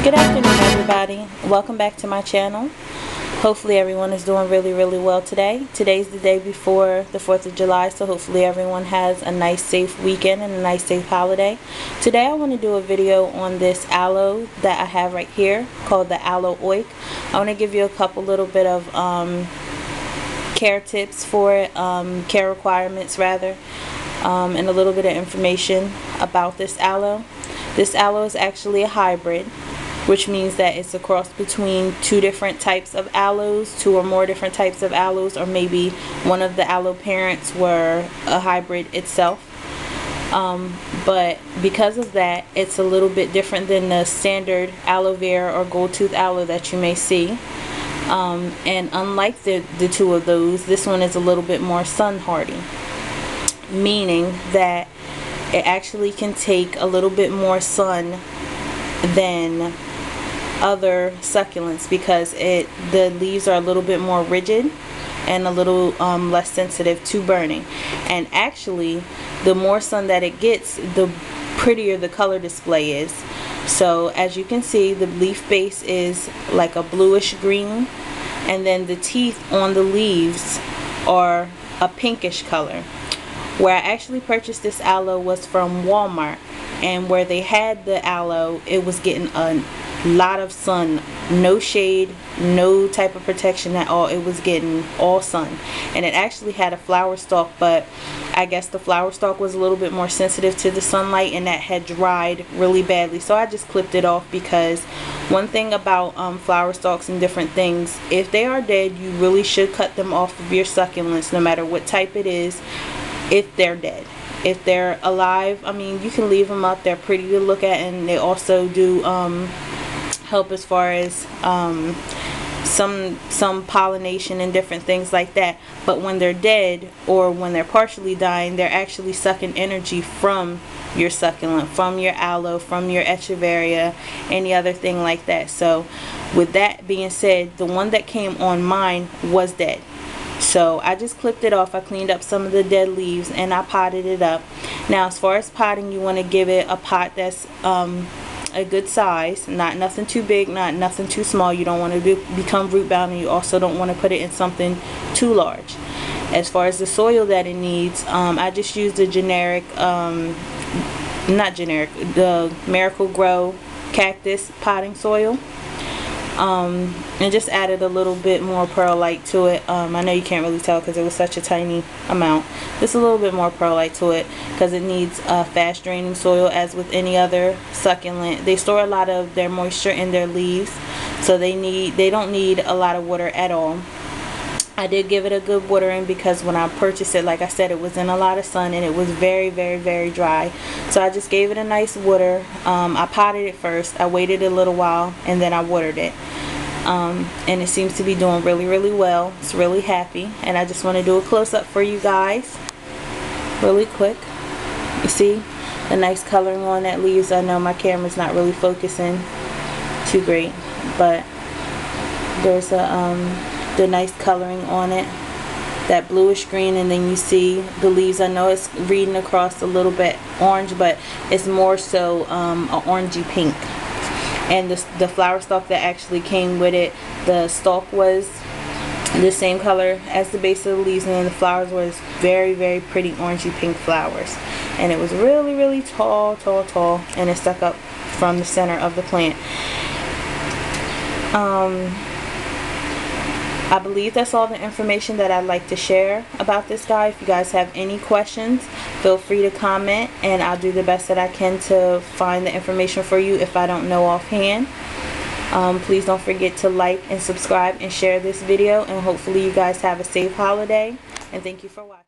Good afternoon, everybody. Welcome back to my channel. Hopefully everyone is doing really well today. Today's the day before the 4th of July, so hopefully everyone has a nice safe weekend and a nice safe holiday. Today I want to do a video on this aloe that I have right here called the Aloe Oik. I want to give you a couple little bit of care tips for it, care requirements rather, and a little bit of information about this aloe. This aloe is actually a hybrid, which means that it's a cross between two different types of aloes, two or more different types of aloes, or maybe one of the aloe parents were a hybrid itself. But because of that, it's a little bit different than the standard aloe vera or gold tooth aloe that you may see. And unlike the two of those, this one is a little bit more sun hardy, meaning that it actually can take a little bit more sun than other succulents because the leaves are a little bit more rigid and a little less sensitive to burning. And actually, the more sun that it gets, the prettier the color display is. So as you can see, the leaf base is like a bluish green, and then the teeth on the leaves are a pinkish color. Where I actually purchased this aloe was from Walmart, and where they had the aloe, it was getting a lot of sun, no shade, no type of protection at all. It was getting all sun, and it actually had a flower stalk, but I guess the flower stalk was a little bit more sensitive to the sunlight, and that had dried really badly, so I just clipped it off. Because one thing about flower stalks and different things, if they are dead, you really should cut them off of your succulents, no matter what type it is, if they're dead. If they're alive, I mean, you can leave them up. They're pretty to look at, and they also do help as far as some pollination and different things like that. But when they're dead, or when they're partially dying, they're actually sucking energy from your succulent, from your aloe, from your echeveria, any other thing like that. So with that being said, the one that came on mine was dead. So I just clipped it off. I cleaned up some of the dead leaves and I potted it up. Now as far as potting, you want to give it a pot that's a good size, not nothing too big, not nothing too small. You don't want to become root bound, and you also don't want to put it in something too large. As far as the soil that it needs, I just used the generic, the Miracle-Gro cactus potting soil. And just added a little bit more perlite to it. I know you can't really tell because it was such a tiny amount. Just a little bit more perlite to it because it needs fast draining soil, as with any other succulent. They store a lot of their moisture in their leaves, so they don't need a lot of water at all. I did give it a good watering because when I purchased it, like I said, it was in a lot of sun and it was very dry. So I just gave it a nice water. I potted it first. I waited a little while and then I watered it. And it seems to be doing really well. It's really happy. And I just want to do a close-up for you guys really quick. You see the nice coloring on that leaves. I know my camera's not really focusing too great, but there's the nice coloring on it, that bluish green, and then you see the leaves. I know it's reading across a little bit orange, but it's more so a orangey pink. And the flower stalk that actually came with it, the stalk was the same color as the base of the leaves, and then the flowers was very pretty orangey pink flowers, and it was really tall, and it stuck up from the center of the plant. I believe that's all the information that I'd like to share about this guy. If you guys have any questions, feel free to comment, and I'll do the best that I can to find the information for you if I don't know offhand. Please don't forget to like and subscribe and share this video, and hopefully you guys have a safe holiday, and thank you for watching.